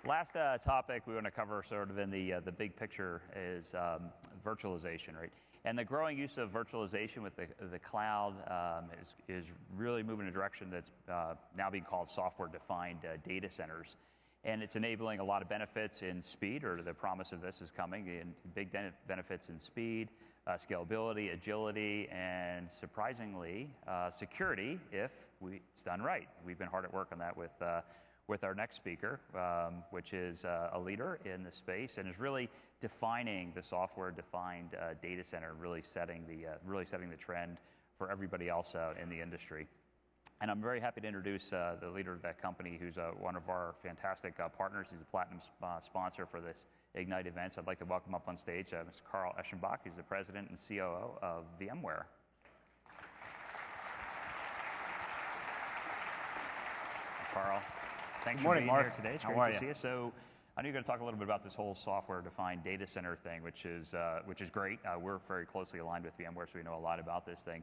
Last topic we want to cover sort of in the big picture is virtualization, right? And the growing use of virtualization with the cloud is really moving in a direction that's now being called software-defined data centers. And it's enabling a lot of benefits in speed, or the promise of this is coming, in big benefits in speed, scalability, agility, and surprisingly, security if it's done right. We've been hard at work on that with our next speaker, which is a leader in the space and is really defining the software-defined data center, really setting the trend for everybody else in the industry. And I'm very happy to introduce the leader of that company, who's one of our fantastic partners. He's a platinum sponsor for this Ignite event. So I'd like to welcome up on stage Mr. Carl Eschenbach. He's the president and COO of VMware. Carl, thanks for being here today. It's great to see you. So I know you're going to talk a little bit about this whole software-defined data center thing, which is great. We're very closely aligned with VMware, so we know a lot about this thing.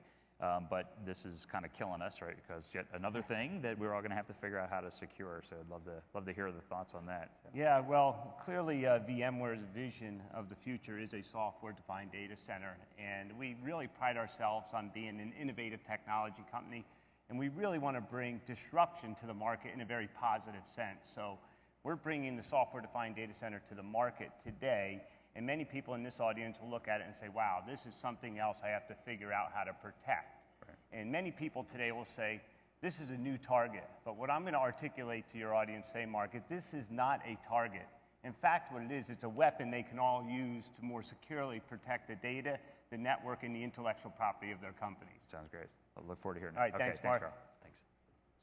But this is kind of killing us, right? Because yet another thing that we're all going to have to figure out how to secure. So I'd love to hear the thoughts on that. Yeah, well, clearly VMware's vision of the future is a software-defined data center, and we really pride ourselves on being an innovative technology company, and we really want to bring disruption to the market in a very positive sense. So we're bringing the software-defined data center to the market today. And many people in this audience will look at it and say, wow, this is something else I have to figure out how to protect. Right. And many people today will say, this is a new target. But what I'm going to articulate to your audience today, Mark, is this is not a target. In fact, what it is, it's a weapon they can all use to more securely protect the data, the network, and the intellectual property of their companies. Sounds great. I look forward to hearing it. All right, thanks, Mark. Carl. Thanks.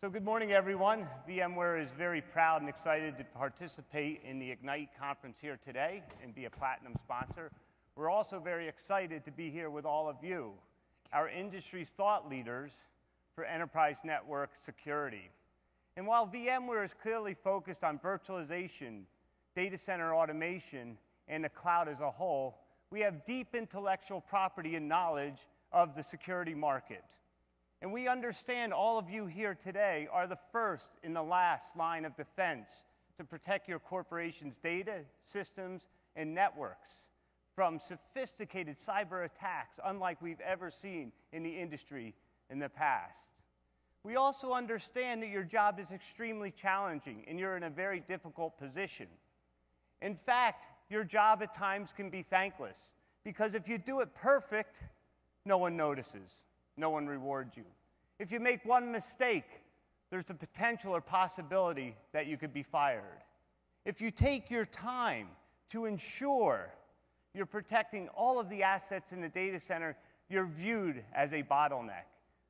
So good morning, everyone. VMware is very proud and excited to participate in the Ignite conference here today and be a platinum sponsor. We're also very excited to be here with all of you, our industry's thought leaders for enterprise network security. And while VMware is clearly focused on virtualization, data center automation, and the cloud as a whole, we have deep intellectual property and knowledge of the security market. And we understand all of you here today are the first in the last line of defense to protect your corporation's data, systems, and networks from sophisticated cyber attacks unlike we've ever seen in the industry in the past. We also understand that your job is extremely challenging and you're in a very difficult position. In fact, your job at times can be thankless because if you do it perfect, no one notices. No one rewards you. If you make one mistake, there's a potential or possibility that you could be fired. If you take your time to ensure you're protecting all of the assets in the data center, you're viewed as a bottleneck.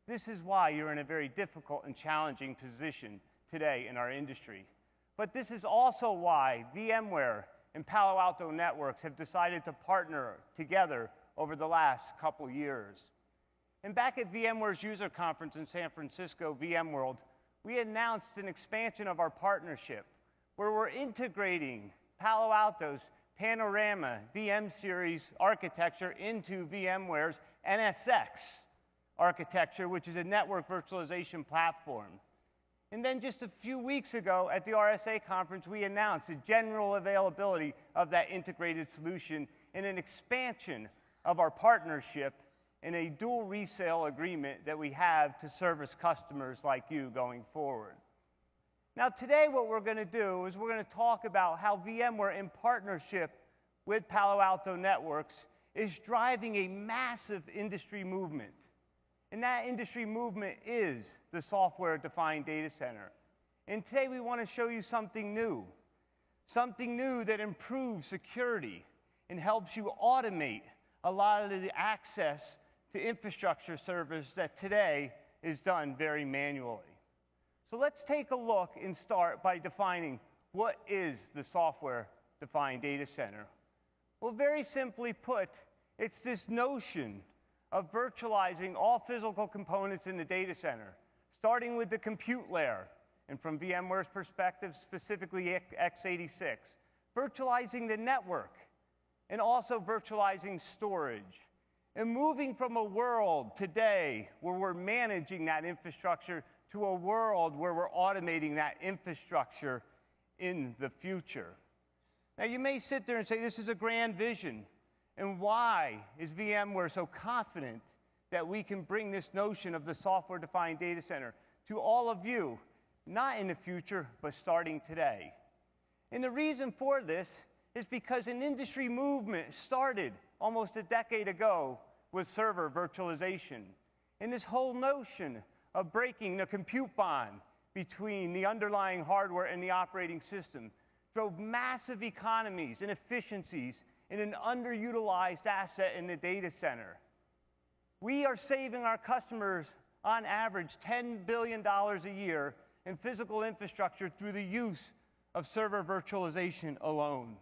This is why you're in a very difficult and challenging position today in our industry. But this is also why VMware and Palo Alto Networks have decided to partner together over the last couple years. And back at VMware's user conference in San Francisco, VMworld, we announced an expansion of our partnership where we're integrating Palo Alto's Panorama VM series architecture into VMware's NSX architecture, which is a network virtualization platform. And then just a few weeks ago at the RSA conference, we announced the general availability of that integrated solution and an expansion of our partnership in a dual resale agreement that we have to service customers like you going forward. Now today what we're going to do is we're going to talk about how VMware in partnership with Palo Alto Networks is driving a massive industry movement. And that industry movement is the software-defined data center. And today we want to show you something new that improves security and helps you automate a lot of the access to infrastructure service that today is done very manually. So let's take a look and start by defining what is the software-defined data center. Well, very simply put, it's this notion of virtualizing all physical components in the data center, starting with the compute layer, and from VMware's perspective, specifically x86, virtualizing the network, and also virtualizing storage. And moving from a world today where we're managing that infrastructure to a world where we're automating that infrastructure in the future. Now, you may sit there and say, this is a grand vision. And why is VMware so confident that we can bring this notion of the software-defined data center to all of you, not in the future, but starting today? And the reason for this is because an industry movement started almost a decade ago with server virtualization. And this whole notion of breaking the compute bond between the underlying hardware and the operating system drove massive economies and efficiencies in an underutilized asset in the data center. We are saving our customers, on average, $10 billion a year in physical infrastructure through the use of server virtualization alone.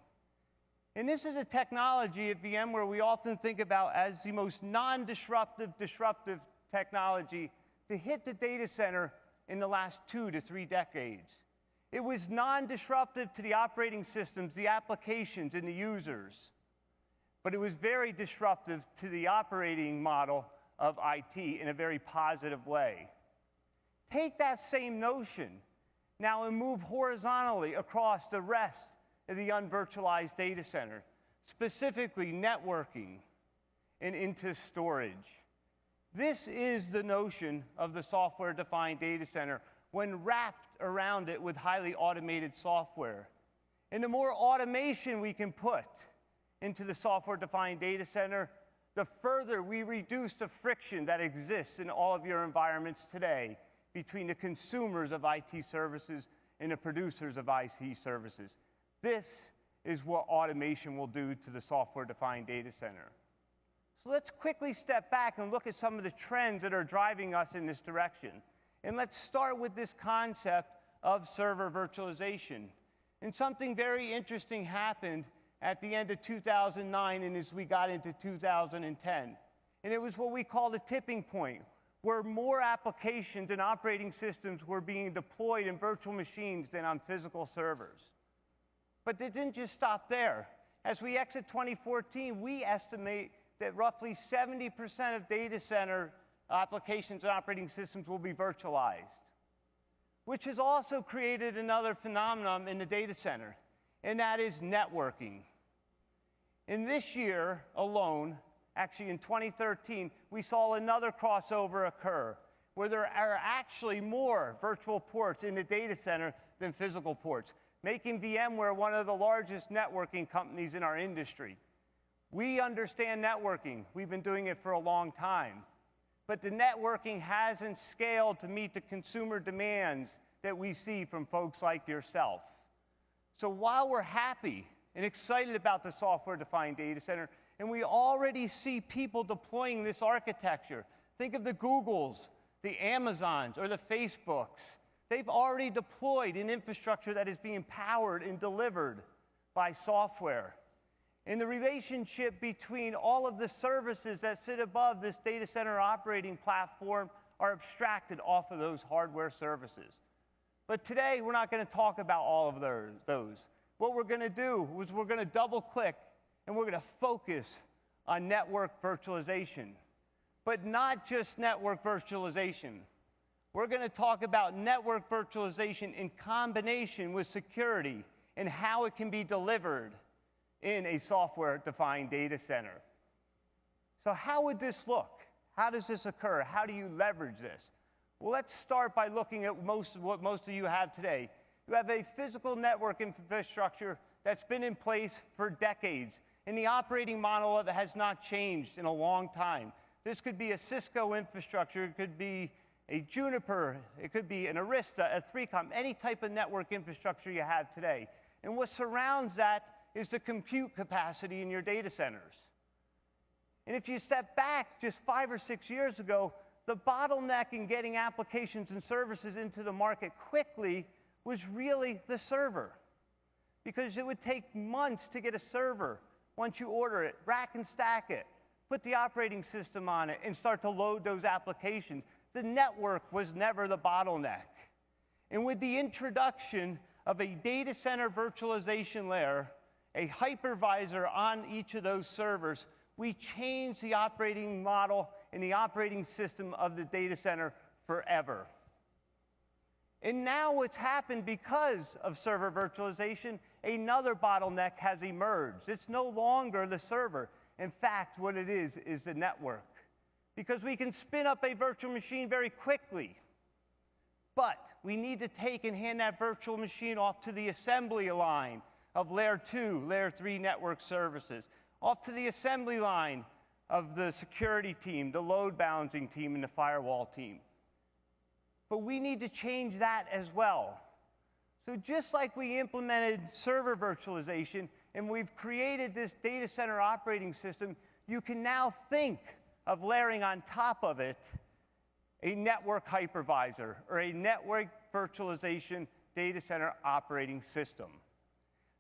And this is a technology at VMware we often think about as the most non-disruptive, disruptive technology to hit the data center in the last 2 to 3 decades. It was non-disruptive to the operating systems, the applications, and the users. But it was very disruptive to the operating model of IT in a very positive way. Take that same notion now and move horizontally across the rest of the unvirtualized data center, specifically networking and into storage. This is the notion of the software-defined data center when wrapped around it with highly automated software. And the more automation we can put into the software-defined data center, the further we reduce the friction that exists in all of your environments today between the consumers of IT services and the producers of IT services. This is what automation will do to the software-defined data center. So let's quickly step back and look at some of the trends that are driving us in this direction. And let's start with this concept of server virtualization. And something very interesting happened at the end of 2009 and as we got into 2010. And it was what we call the tipping point, where more applications and operating systems were being deployed in virtual machines than on physical servers. But it didn't just stop there. As we exit 2014, we estimate that roughly 70% of data center applications and operating systems will be virtualized, which has also created another phenomenon in the data center, and that is networking. In this year alone, actually in 2013, we saw another crossover occur, where there are actually more virtual ports in the data center than physical ports, making VMware one of the largest networking companies in our industry. We understand networking. We've been doing it for a long time. But the networking hasn't scaled to meet the consumer demands that we see from folks like yourself. So while we're happy and excited about the software-defined data center, and we already see people deploying this architecture, think of the Googles, the Amazons, or the Facebooks. They've already deployed an infrastructure that is being powered and delivered by software. And the relationship between all of the services that sit above this data center operating platform are abstracted off of those hardware services. But today, we're not going to talk about all of those. What we're going to do is we're going to double-click and we're going to focus on network virtualization. But not just network virtualization. We're going to talk about network virtualization in combination with security and how it can be delivered in a software-defined data center. So how would this look? How does this occur? How do you leverage this? Well, let's start by looking at what most of you have today. You have a physical network infrastructure that's been in place for decades, and the operating model of it has not changed in a long time. This could be a Cisco infrastructure, it could be a Juniper, it could be an Arista, a 3Com, any type of network infrastructure you have today. And what surrounds that is the compute capacity in your data centers. And if you step back just 5 or 6 years ago, the bottleneck in getting applications and services into the market quickly was really the server. Because it would take months to get a server once you order it, rack and stack it, put the operating system on it, and start to load those applications. The network was never the bottleneck. And with the introduction of a data center virtualization layer, a hypervisor on each of those servers, we changed the operating model and the operating system of the data center forever. And now what's happened because of server virtualization, another bottleneck has emerged. It's no longer the server. In fact, what it is the network. Because we can spin up a virtual machine very quickly. But we need to take and hand that virtual machine off to the assembly line of layer 2, layer 3 network services, off to the assembly line of the security team, the load balancing team, and the firewall team. But we need to change that as well. So just like we implemented server virtualization and we've created this data center operating system, you can now think of layering on top of it a network hypervisor or a network virtualization data center operating system.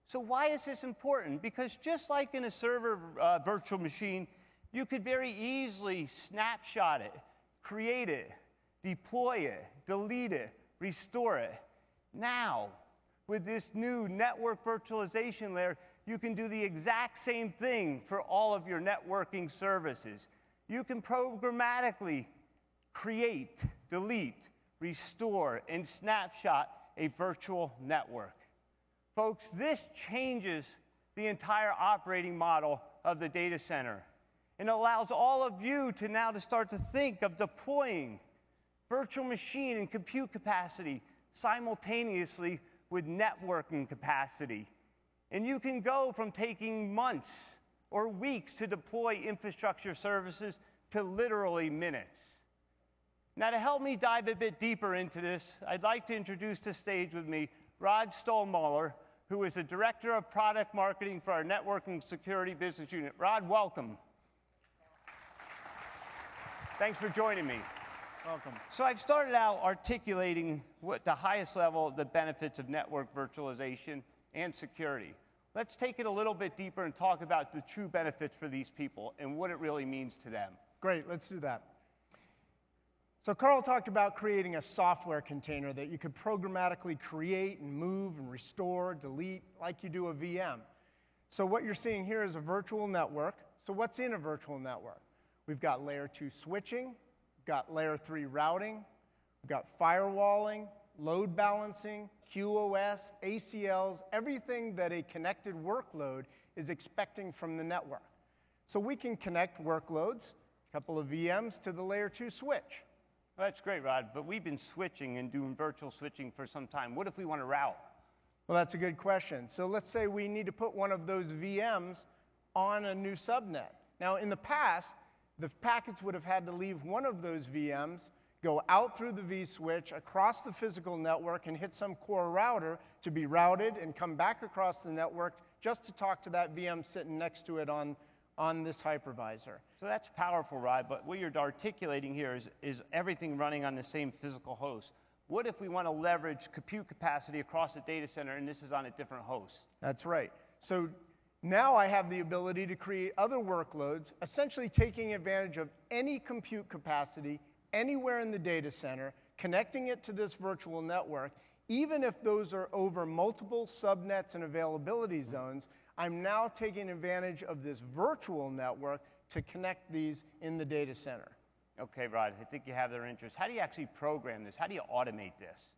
So why is this important? Because just like in a server virtual machine, you could very easily snapshot it, create it, deploy it, delete it, restore it. Now, with this new network virtualization layer, you can do the exact same thing for all of your networking services. You can programmatically create, delete, restore, and snapshot a virtual network. Folks, this changes the entire operating model of the data center and allows all of you to now start to think of deploying virtual machine and compute capacity simultaneously with networking capacity. And you can go from taking months or weeks to deploy infrastructure services to literally minutes. Now, to help me dive a bit deeper into this, I'd like to introduce to stage with me Rod Stuhlmuller, who is the Director of Product Marketing for our Networking Security Business Unit. Rod, welcome. Thanks for joining me. Welcome. So I've started out articulating what the highest level of the benefits of network virtualization and security. Let's take it a little bit deeper and talk about the true benefits for these people and what it really means to them. Great, let's do that. So Carl talked about creating a software container that you could programmatically create and move and restore, delete, like you do a VM. So what you're seeing here is a virtual network. So what's in a virtual network? We've got layer 2 switching, we've got layer 3 routing, we've got firewalling, load balancing, QoS, ACLs, everything that a connected workload is expecting from the network. So we can connect workloads, a couple of VMs, to the layer 2 switch. Well, that's great, Rod, but we've been switching and doing virtual switching for some time. What if we want to route? Well, that's a good question. So let's say we need to put one of those VMs on a new subnet. Now, in the past, the packets would have had to leave one of those VMs, go out through the vSwitch, across the physical network, and hit some core router to be routed and come back across the network just to talk to that VM sitting next to it on this hypervisor. So that's powerful, Rod, but what you're articulating here is everything running on the same physical host. What if we want to leverage compute capacity across the data center and this is on a different host? That's right. So now I have the ability to create other workloads, essentially taking advantage of any compute capacity anywhere in the data center, connecting it to this virtual network. Even if those are over multiple subnets and availability zones, I'm now taking advantage of this virtual network to connect these in the data center. Okay, Rod, I think you have their interest. How do you actually program this? How do you automate this?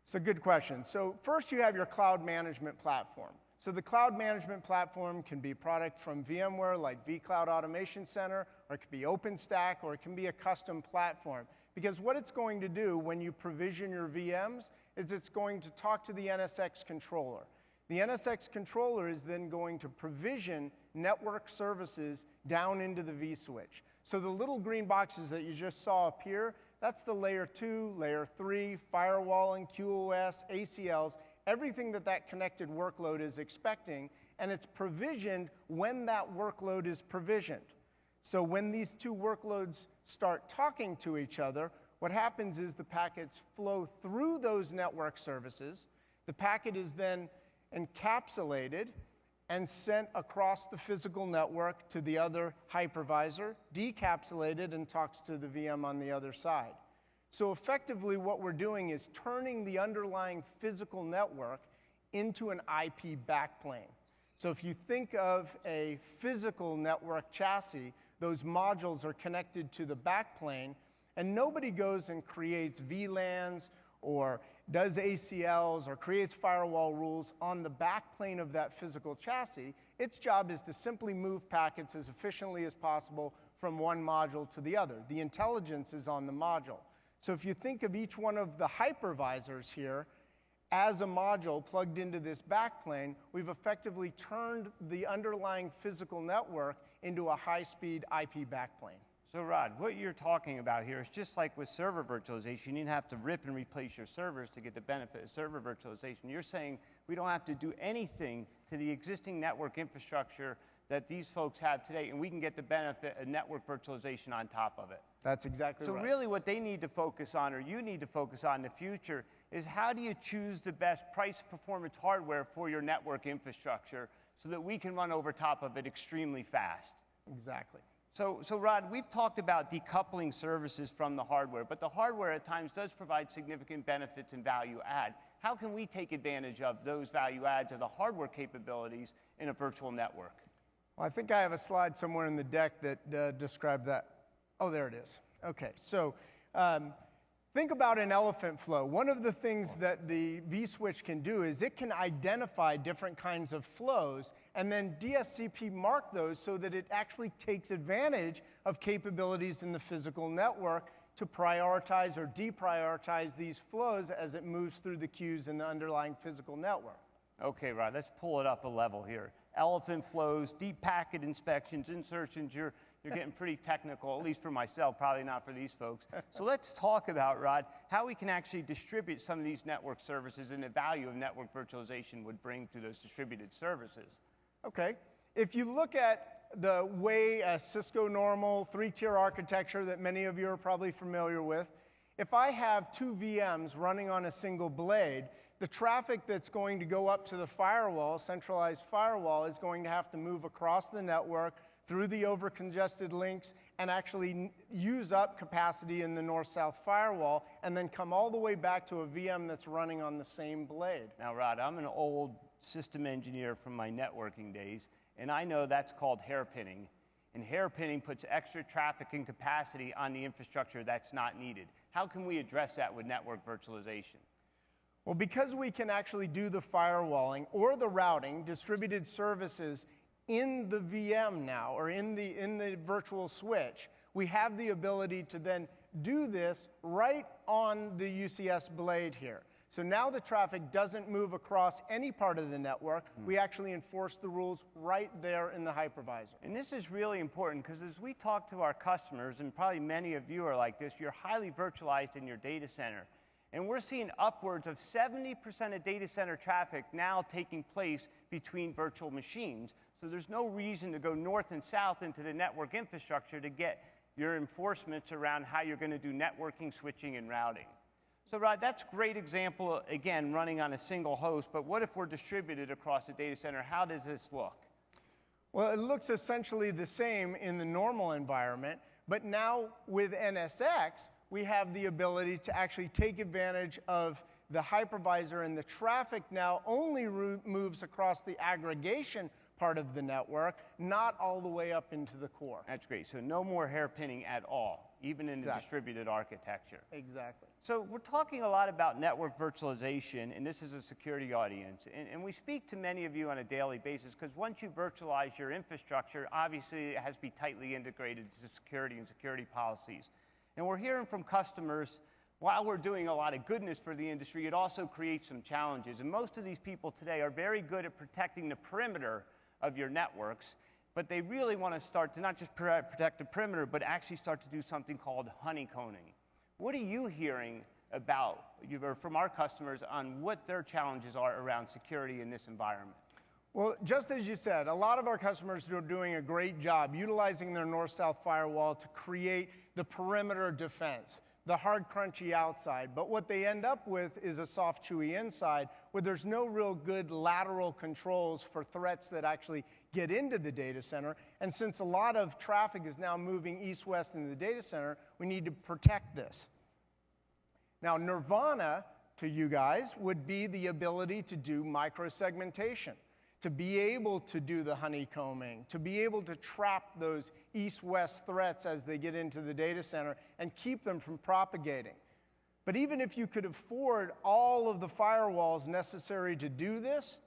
It's a good question. So first you have your cloud management platform. So the cloud management platform can be a product from VMware like vCloud Automation Center, or it could be OpenStack, or it can be a custom platform. Because what it's going to do when you provision your VMs is it's going to talk to the NSX controller. The NSX controller is then going to provision network services down into the vSwitch. So the little green boxes that you just saw up here, that's the layer 2, layer 3, firewalling, QoS, ACLs, everything that that connected workload is expecting, and it's provisioned when that workload is provisioned. So when these two workloads start talking to each other, what happens is the packets flow through those network services. The packet is then encapsulated and sent across the physical network to the other hypervisor, decapsulated, and talks to the VM on the other side. So effectively, what we're doing is turning the underlying physical network into an IP backplane. So if you think of a physical network chassis, those modules are connected to the backplane, and nobody goes and creates VLANs or does ACLs or creates firewall rules on the backplane of that physical chassis, its job is to simply move packets as efficiently as possible from one module to the other. The intelligence is on the module. So if you think of each one of the hypervisors here as a module plugged into this backplane, we've effectively turned the underlying physical network into a high-speed IP backplane. So Rod, what you're talking about here is just like with server virtualization. You didn't have to rip and replace your servers to get the benefit of server virtualization. You're saying we don't have to do anything to the existing network infrastructure that these folks have today, and we can get the benefit of network virtualization on top of it. That's exactly right. So really what they need to focus on, or you need to focus on in the future, is how do you choose the best price performance hardware for your network infrastructure so that we can run over top of it extremely fast. Exactly. So Rod, we've talked about decoupling services from the hardware, but the hardware at times does provide significant benefits and value add. How can we take advantage of those value adds of the hardware capabilities in a virtual network? Well, I think I have a slide somewhere in the deck that described that. Oh, there it is. Okay, so think about an elephant flow. One of the things that the vSwitch can do is it can identify different kinds of flows and then DSCP mark those so that it actually takes advantage of capabilities in the physical network to prioritize or deprioritize these flows as it moves through the queues in the underlying physical network. Okay, Rod, let's pull it up a level here. Elephant flows, deep packet inspections, insertions, you're getting pretty technical, at least for myself, probably not for these folks. So let's talk about, Rod, how we can actually distribute some of these network services and the value of network virtualization would bring to those distributed services. Okay. If you look at the way a Cisco normal three-tier architecture that many of you are probably familiar with, if I have two VMs running on a single blade, the traffic that's going to go up to the firewall, centralized firewall, is going to have to move across the network through the over-congested links and actually use up capacity in the north-south firewall and then come all the way back to a VM that's running on the same blade. Now, Rod, I'm an old system engineer from my networking days, and I know that's called hairpinning. And hairpinning puts extra traffic and capacity on the infrastructure that's not needed. How can we address that with network virtualization? Well, because we can actually do the firewalling or the routing, distributed services in the VM now, or in the virtual switch, we have the ability to then do this right on the UCS blade here. So now the traffic doesn't move across any part of the network. We actually enforce the rules right there in the hypervisor. And this is really important because as we talk to our customers, and probably many of you are like this, you're highly virtualized in your data center. And we're seeing upwards of 70% of data center traffic now taking place between virtual machines. So there's no reason to go north and south into the network infrastructure to get your enforcements around how you're going to do networking, switching, and routing. So Rod, that's a great example, again, running on a single host, but what if we're distributed across the data center? How does this look? Well, it looks essentially the same in the normal environment, but now with NSX, we have the ability to actually take advantage of the hypervisor, and the traffic now only moves across the aggregation part of the network, not all the way up into the core. That's great. So no more hairpinning at all, even in the distributed architecture. Exactly. So we're talking a lot about network virtualization, and this is a security audience. And we speak to many of you on a daily basis because once you virtualize your infrastructure, obviously it has to be tightly integrated to security and security policies. And we're hearing from customers, while we're doing a lot of goodness for the industry, it also creates some challenges. And most of these people today are very good at protecting the perimeter of your networks, but they really want to start to not just protect the perimeter, but actually start to do something called honeycombing. What are you hearing about, or from our customers, on what their challenges are around security in this environment? Well, just as you said, a lot of our customers are doing a great job utilizing their north-south firewall to create the perimeter defense, the hard, crunchy outside. But what they end up with is a soft, chewy inside where there's no real good lateral controls for threats that actually get into the data center. And since a lot of traffic is now moving east-west into the data center, we need to protect this. Now, nirvana to you guys would be the ability to do micro-segmentation, to be able to do the honeycombing, to be able to trap those east-west threats as they get into the data center and keep them from propagating. But even if you could afford all of the firewalls necessary to do this,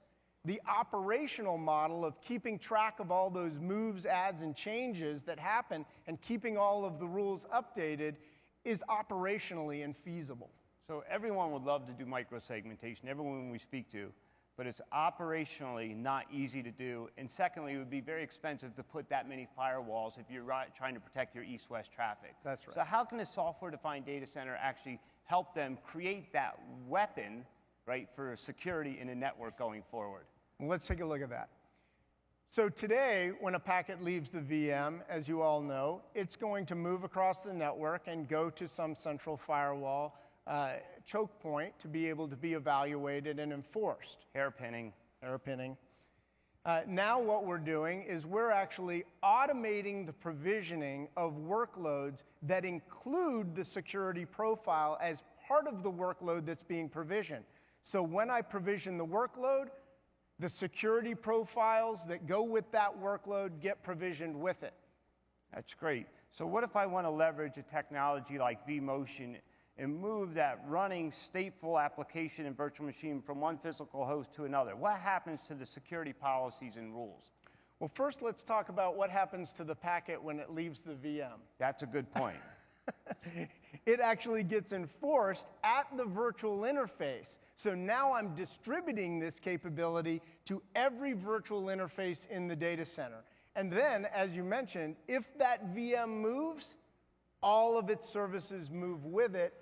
the operational model of keeping track of all those moves, adds, and changes that happen and keeping all of the rules updated is operationally infeasible. So everyone would love to do micro-segmentation, everyone we speak to, but it's operationally not easy to do. And secondly, it would be very expensive to put that many firewalls if you're trying to protect your east-west traffic. That's right. So how can a software-defined data center actually help them create that weapon, right, for security in a network going forward? Well, let's take a look at that. So today, when a packet leaves the VM, as you all know, it's going to move across the network and go to some central firewall choke point to be able to be evaluated and enforced. Hairpinning. Hairpinning. Now what we're doing is we're actually automating the provisioning of workloads that include the security profile as part of the workload that's being provisioned. So when I provision the workload, the security profiles that go with that workload get provisioned with it. That's great. So what if I want to leverage a technology like vMotion and move that running stateful application and virtual machine from one physical host to another? What happens to the security policies and rules? Well, first let's talk about what happens to the packet when it leaves the VM. That's a good point. It actually gets enforced at the virtual interface. So now I'm distributing this capability to every virtual interface in the data center. And then, as you mentioned, if that VM moves, all of its services move with it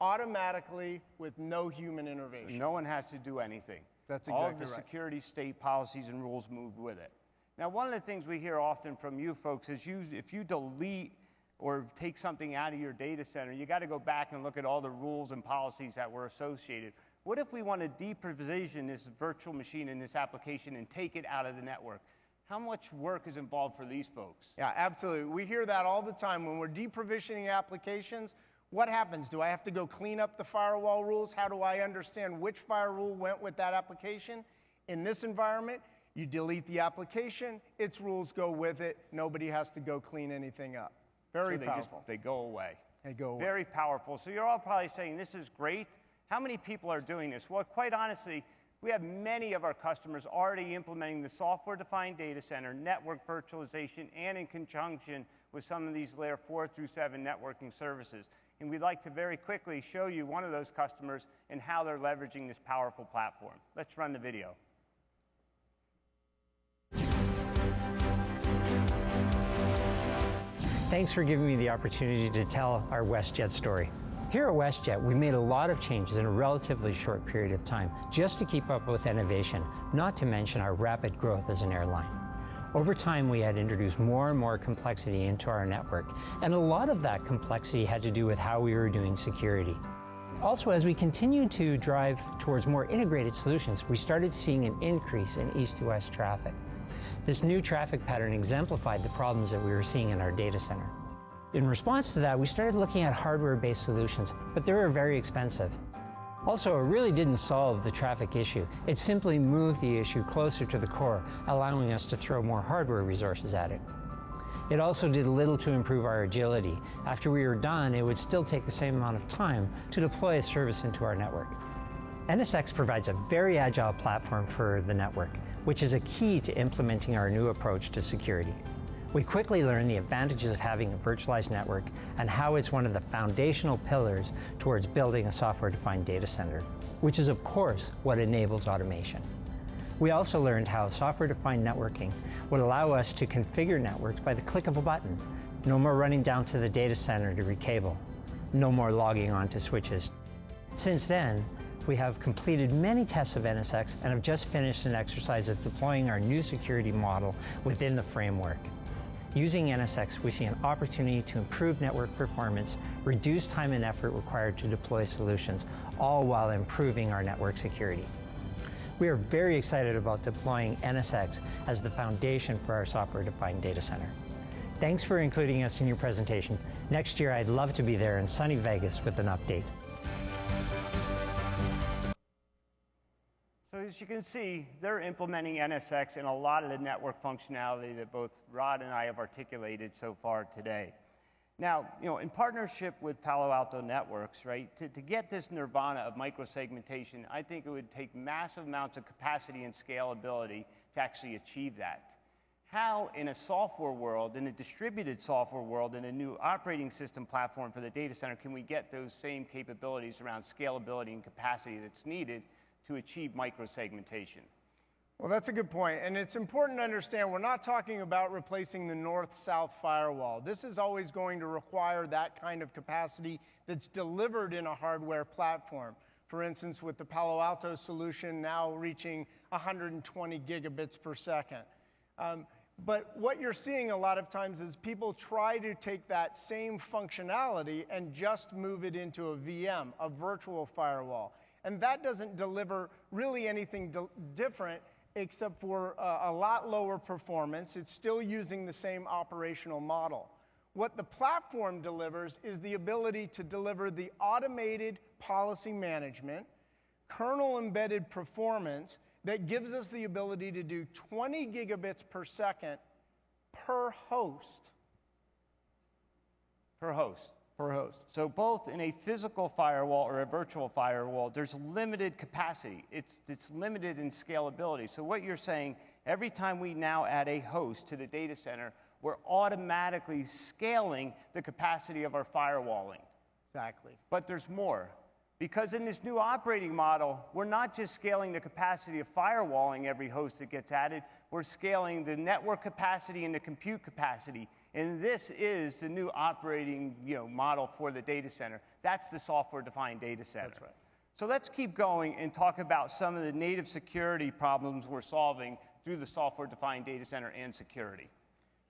automatically with no human intervention. No one has to do anything. That's exactly right. All of the security state policies and rules move with it. Now, one of the things we hear often from you folks is if you delete or take something out of your data center, you got to go back and look at all the rules and policies that were associated. What if we want to deprovision this virtual machine and this application and take it out of the network? How much work is involved for these folks? Yeah, absolutely. We hear that all the time. When we're deprovisioning applications, what happens? Do I have to go clean up the firewall rules? How do I understand which firewall went with that application? In this environment, you delete the application, its rules go with it. Nobody has to go clean anything up. Very powerful. They go away. They go away. Very powerful. So you're all probably saying, this is great. How many people are doing this? Well, quite honestly, we have many of our customers already implementing the software-defined data center, network virtualization, and in conjunction with some of these layer 4 through 7 networking services. And we'd like to very quickly show you one of those customers and how they're leveraging this powerful platform. Let's run the video. Thanks for giving me the opportunity to tell our WestJet story. Here at WestJet, we made a lot of changes in a relatively short period of time just to keep up with innovation, not to mention our rapid growth as an airline. Over time, we had introduced more and more complexity into our network, and a lot of that complexity had to do with how we were doing security. Also, as we continued to drive towards more integrated solutions, we started seeing an increase in east-to-west traffic. This new traffic pattern exemplified the problems that we were seeing in our data center. In response to that, we started looking at hardware-based solutions, but they were very expensive. Also, it really didn't solve the traffic issue. It simply moved the issue closer to the core, allowing us to throw more hardware resources at it. It also did little to improve our agility. After we were done, it would still take the same amount of time to deploy a service into our network. NSX provides a very agile platform for the network, which is a key to implementing our new approach to security. We quickly learned the advantages of having a virtualized network and how it's one of the foundational pillars towards building a software-defined data center, which is of course what enables automation. We also learned how software-defined networking would allow us to configure networks by the click of a button. No more running down to the data center to recable. No more logging on to switches. Since then, we have completed many tests of NSX and have just finished an exercise of deploying our new security model within the framework. Using NSX, we see an opportunity to improve network performance, reduce time and effort required to deploy solutions, all while improving our network security. We are very excited about deploying NSX as the foundation for our software-defined data center. Thanks for including us in your presentation. Next year, I'd love to be there in sunny Vegas with an update. So as you can see, they're implementing NSX in a lot of the network functionality that both Rod and I have articulated so far today. Now, in partnership with Palo Alto Networks, right, to get this nirvana of micro-segmentation, I think it would take massive amounts of capacity and scalability to actually achieve that. How, in a software world, in a distributed software world, in a new operating system platform for the data center, can we get those same capabilities around scalability and capacity that's needed to achieve micro-segmentation? Well, that's a good point, and it's important to understand we're not talking about replacing the north-south firewall. This is always going to require that kind of capacity that's delivered in a hardware platform. For instance, with the Palo Alto solution now reaching 120 gigabits per second. But what you're seeing a lot of times is people try to take that same functionality and just move it into a VM, a virtual firewall. And that doesn't deliver really anything different except for a lot lower performance. It's still using the same operational model. What the platform delivers is the ability to deliver the automated policy management, kernel-embedded performance that gives us the ability to do 20 gigabits per second per host. Per host. Per host. So both in a physical firewall or a virtual firewall, there's limited capacity. It's limited in scalability. So what you're saying, every time we now add a host to the data center, we're automatically scaling the capacity of our firewalling. Exactly. But there's more. Because in this new operating model, we're not just scaling the capacity of firewalling every host that gets added, we're scaling the network capacity and the compute capacity. And this is the new operating model for the data center. That's the software-defined data center. That's right. So let's keep going and talk about some of the native security problems we're solving through the software-defined data center and security.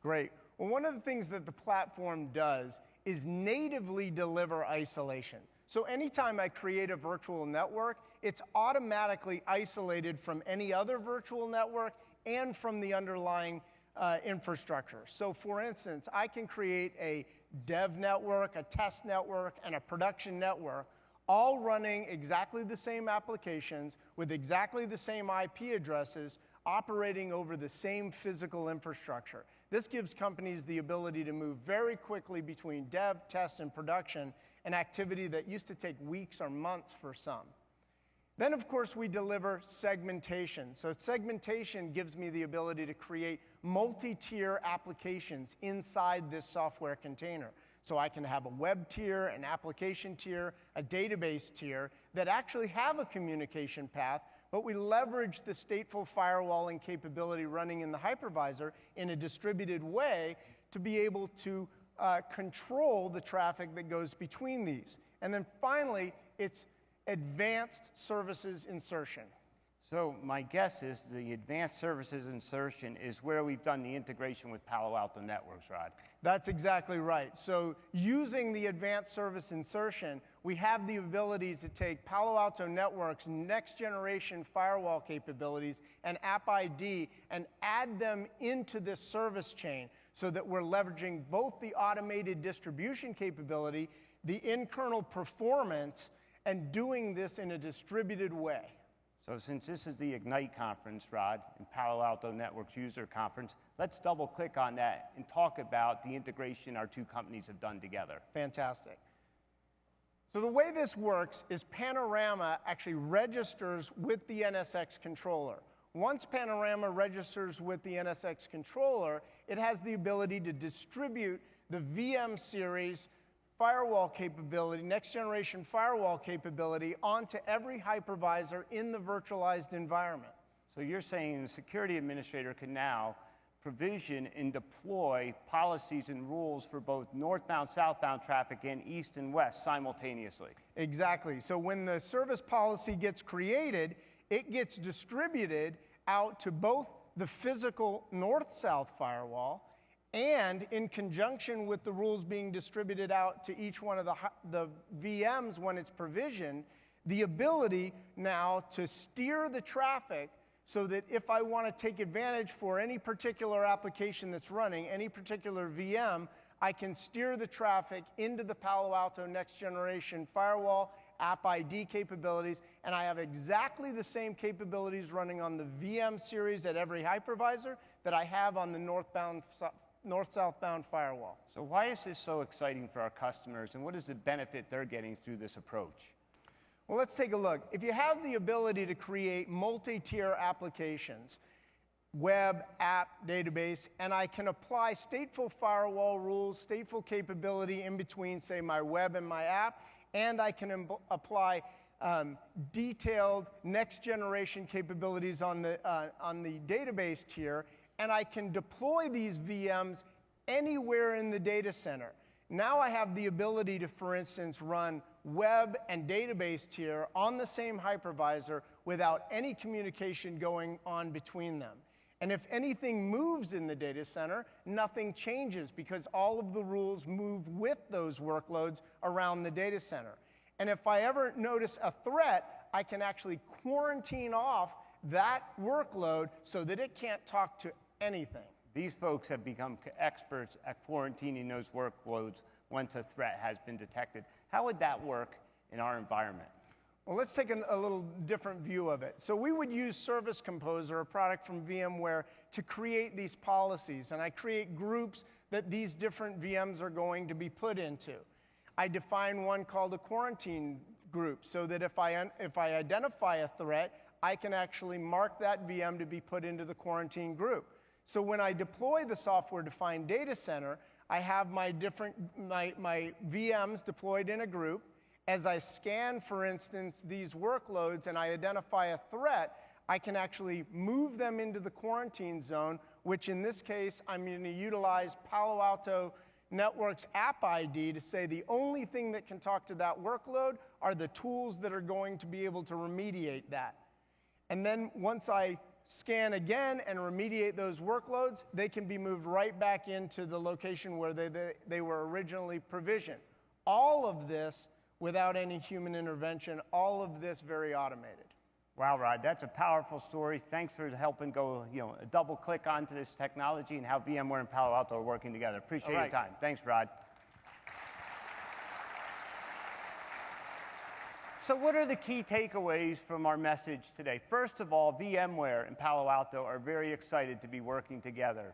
Great. Well, one of the things that the platform does is natively deliver isolation. So anytime I create a virtual network, it's automatically isolated from any other virtual network and from the underlying infrastructure. So for instance, I can create a dev network, a test network, and a production network, all running exactly the same applications with exactly the same IP addresses, operating over the same physical infrastructure. This gives companies the ability to move very quickly between dev, test, and production, an activity that used to take weeks or months for some. Then, of course, we deliver segmentation. So segmentation gives me the ability to create multi-tier applications inside this software container. So I can have a web tier, an application tier, a database tier that actually have a communication path, but we leverage the stateful firewalling capability running in the hypervisor in a distributed way to be able to control the traffic that goes between these. And then finally, it's advanced services insertion. So my guess is the advanced services insertion is where we've done the integration with Palo Alto Networks, Rod. That's exactly right. So using the advanced service insertion, we have the ability to take Palo Alto Networks' next generation firewall capabilities and App ID and add them into this service chain so that we're leveraging both the automated distribution capability, the in-kernel performance, and doing this in a distributed way. So since this is the Ignite conference, Rod, and Palo Alto Networks user conference, let's double click on that and talk about the integration our two companies have done together. Fantastic. So the way this works is Panorama actually registers with the NSX controller. Once Panorama registers with the NSX controller, it has the ability to distribute the VM series firewall capability, next generation firewall capability, onto every hypervisor in the virtualized environment. So you're saying the security administrator can now provision and deploy policies and rules for both northbound, southbound traffic and east and west simultaneously. Exactly. So when the service policy gets created, it gets distributed out to both the physical north-south firewall and in conjunction with the rules being distributed out to each one of the VMs when it's provisioned, the ability now to steer the traffic so that if I want to take advantage for any particular application that's running, any particular VM, I can steer the traffic into the Palo Alto next generation firewall, App ID capabilities, and I have exactly the same capabilities running on the VM series at every hypervisor that I have on the northbound north-southbound firewall. So why is this so exciting for our customers, and what is the benefit they're getting through this approach? Well, let's take a look. If you have the ability to create multi-tier applications, web, app, database, and I can apply stateful firewall rules, stateful capability in between, say, my web and my app, and I can apply detailed next-generation capabilities on the database tier, and I can deploy these VMs anywhere in the data center. Now I have the ability to, for instance, run web and database tier on the same hypervisor without any communication going on between them. And if anything moves in the data center, nothing changes because all of the rules move with those workloads around the data center. And if I ever notice a threat, I can actually quarantine off that workload so that it can't talk to anything. These folks have become experts at quarantining those workloads once a threat has been detected. How would that work in our environment? Well, let's take a little different view of it. So we would use Service Composer, a product from VMware, to create these policies. And I create groups that these different VMs are going to be put into. I define one called a quarantine group so that if I identify a threat, I can actually mark that VM to be put into the quarantine group. So when I deploy the software-defined data center, I have my VMs deployed in a group. As I scan, for instance, these workloads and I identify a threat, I can actually move them into the quarantine zone, which in this case, I'm going to utilize Palo Alto Network's app ID to say the only thing that can talk to that workload are the tools that are going to be able to remediate that. And then once I scan again and remediate those workloads, they can be moved right back into the location where they were originally provisioned. All of this without any human intervention, all of this very automated. Wow, Rod, that's a powerful story. Thanks for helping go, a double click onto this technology and how VMware and Palo Alto are working together. Appreciate your time. Thanks, Rod. So what are the key takeaways from our message today? First of all, VMware and Palo Alto are very excited to be working together.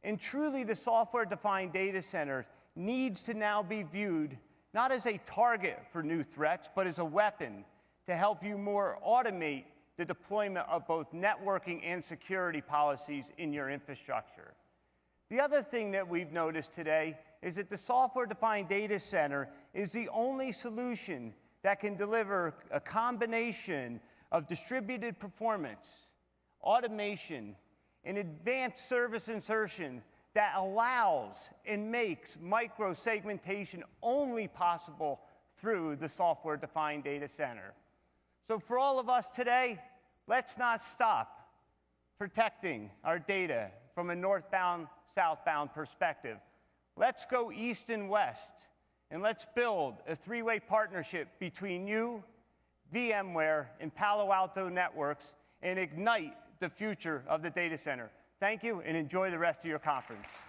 And truly, the software-defined data center needs to now be viewed not as a target for new threats, but as a weapon to help you more automate the deployment of both networking and security policies in your infrastructure. The other thing that we've noticed today is that the software-defined data center is the only solution that can deliver a combination of distributed performance, automation, and advanced service insertion that allows and makes micro-segmentation only possible through the software-defined data center. So for all of us today, let's not stop protecting our data from a northbound, southbound perspective. Let's go east and west, and let's build a three-way partnership between you, VMware, and Palo Alto Networks, and ignite the future of the data center. Thank you, and enjoy the rest of your conference.